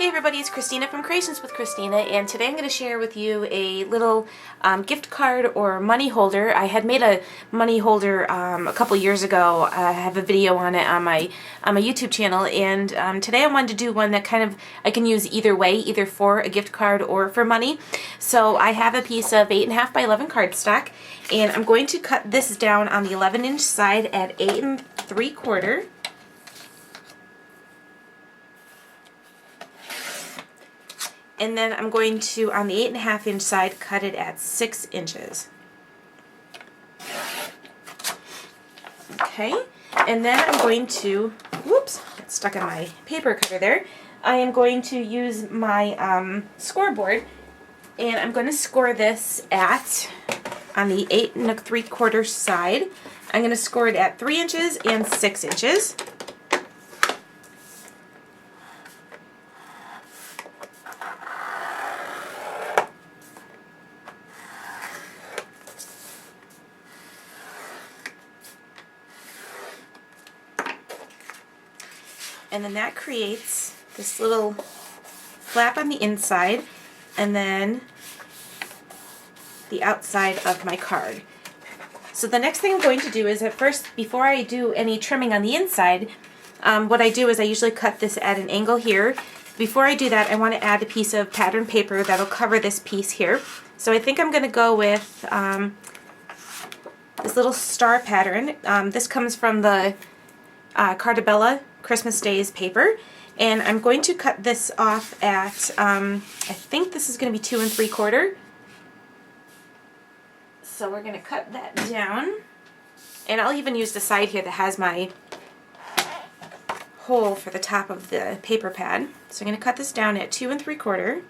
Hey everybody, it's Christina from Creations with Christina, and today I'm going to share with you a little gift card or money holder. I had made a money holder a couple years ago. I have a video on it on my YouTube channel, and today I wanted to do one that kind of I can use either way, either for a gift card or for money. So I have a piece of 8.5 by 11 cardstock, and I'm going to cut this down on the 11-inch side at 8 3/4. And then I'm going to, on the 8.5-inch side, cut it at 6 inches. Okay, and then I'm going to, whoops, got stuck on my paper cutter there. I am going to use my scoreboard, and I'm going to score this at, on the 8 3/4 side, I'm going to score it at 3 inches and 6 inches. And then that creates this little flap on the inside and then the outside of my card. So the next thing I'm going to do is, at first, before I do any trimming on the inside, what I do is I usually cut this at an angle here. Before I do that, I want to add a piece of pattern paper that'll cover this piece here. So I think I'm going to go with this little star pattern. This comes from the Cartabella Christmas Days paper, and I'm going to cut this off at I think this is going to be 2 3/4. So we're going to cut that down, and I'll even use the side here that has my hole for the top of the paper pad. So I'm going to cut this down at 2 3/4.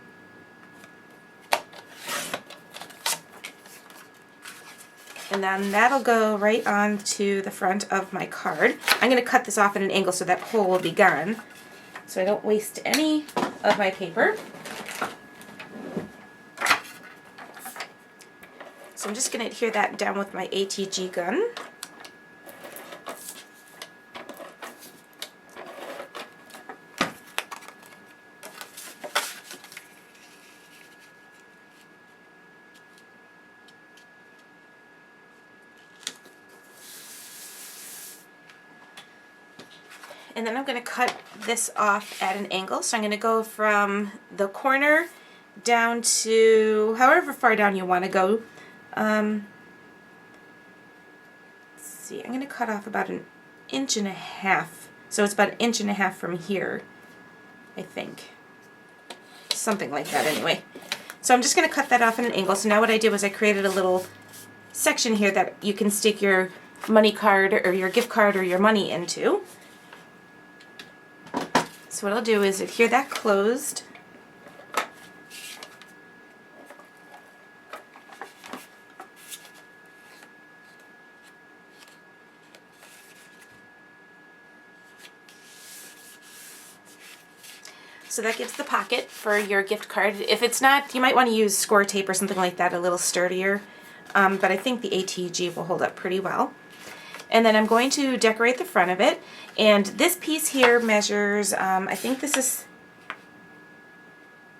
And then that'll go right on to the front of my card. I'm going to cut this off at an angle so that hole will be gone, so I don't waste any of my paper. So I'm just going to adhere that down with my ATG gun. And then I'm going to cut this off at an angle. So I'm going to go from the corner down to however far down you want to go. Let's see, I'm going to cut off about 1.5 inches. So it's about 1.5 inches from here, I think. Something like that anyway. So I'm just going to cut that off at an angle. So now what I did was I created a little section here that you can stick your money card or your gift card or your money into. So what I'll do is adhere that closed. So that gives the pocket for your gift card. If it's not, you might want to use score tape or something like that, a little sturdier. But I think the ATG will hold up pretty well. And then I'm going to decorate the front of it. And this piece here measures, I think this is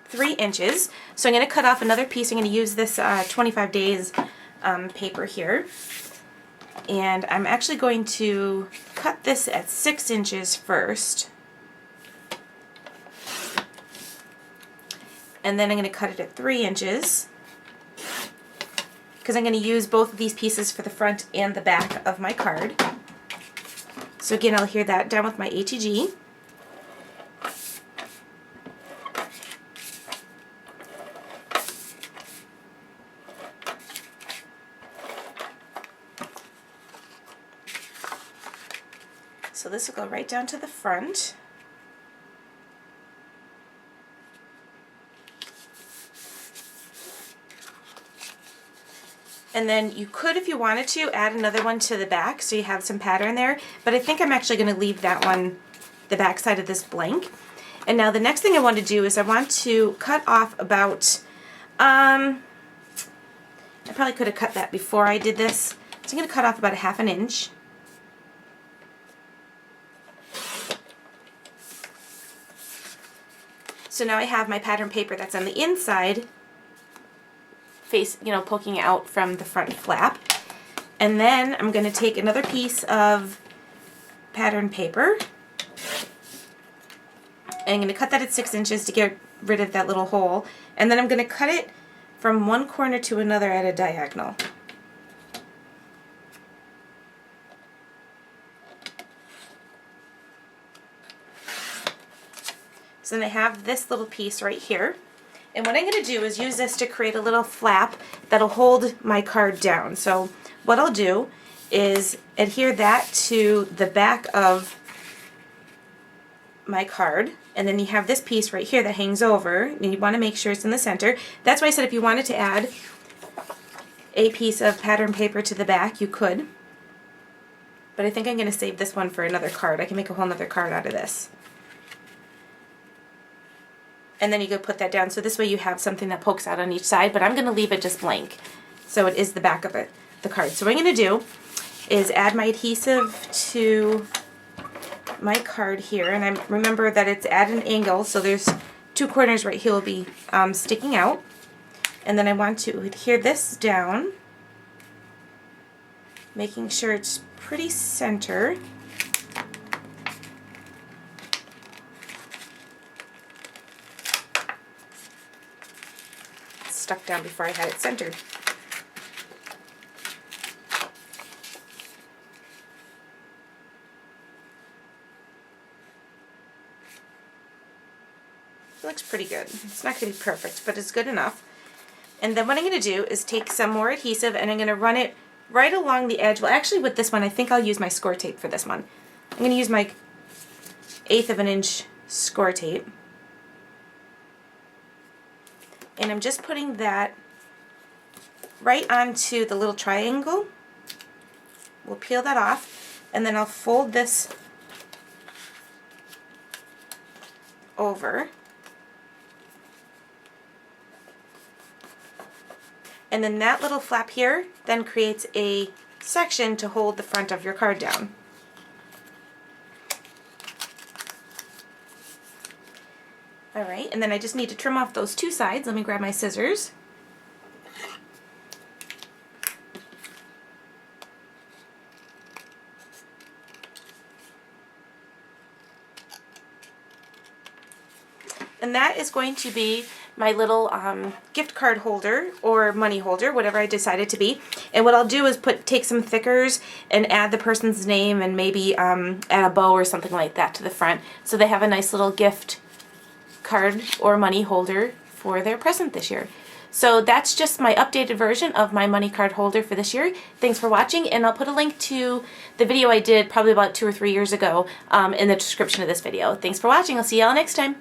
3 inches. So I'm going to cut off another piece. I'm going to use this 25 days paper here. And I'm actually going to cut this at 6 inches first. And then I'm going to cut it at 3 inches. Because I'm going to use both of these pieces for the front and the back of my card. So again, I'll adhere that down with my ATG. So this will go right down to the front. And then you could, if you wanted to, add another one to the back so you have some pattern there. But I think I'm actually going to leave that one, the back side of this, blank. And now the next thing I want to do is I want to cut off about, I probably could have cut that before I did this. So I'm going to cut off about 1/2 inch. So now I have my pattern paper that's on the inside, face, poking out from the front flap. And then I'm going to take another piece of pattern paper, and I'm going to cut that at 6 inches to get rid of that little hole. And then I'm going to cut it from one corner to another at a diagonal. So then I have this little piece right here. And what I'm going to do is use this to create a little flap that'll hold my card down. So what I'll do is adhere that to the back of my card, and then you have this piece right here that hangs over, and you want to make sure it's in the center. That's why I said if you wanted to add a piece of pattern paper to the back, you could. But I think I'm going to save this one for another card. I can make a whole other card out of this. And then you could put that down, so this way you have something that pokes out on each side, but I'm going to leave it just blank. So it is the back of the card. So what I'm going to do is add my adhesive to my card here, and I remember that it's at an angle, so there's two corners right here will be sticking out. And then I want to adhere this down, making sure it's pretty center. It's stuck down before I had it centered. It looks pretty good. It's not going to be perfect, but it's good enough. And then what I'm going to do is take some more adhesive and I'm going to run it right along the edge. Well, actually with this one, I think I'll use my score tape for this one. I'm going to use my 1/8 of an inch score tape. And I'm just putting that right onto the little triangle. We'll peel that off, and then I'll fold this over. And then that little flap here then creates a section to hold the front of your card down. Alright, and then I just need to trim off those two sides. Let me grab my scissors. And that is going to be my little gift card holder or money holder, whatever I decide it to be. And what I'll do is take some thickers and add the person's name and maybe add a bow or something like that to the front, so they have a nice little gift card or money holder for their present this year. So that's just my updated version of my money card holder for this year. Thanks for watching, and I'll put a link to the video I did probably about 2 or 3 years ago in the description of this video. Thanks for watching. I'll see y'all next time.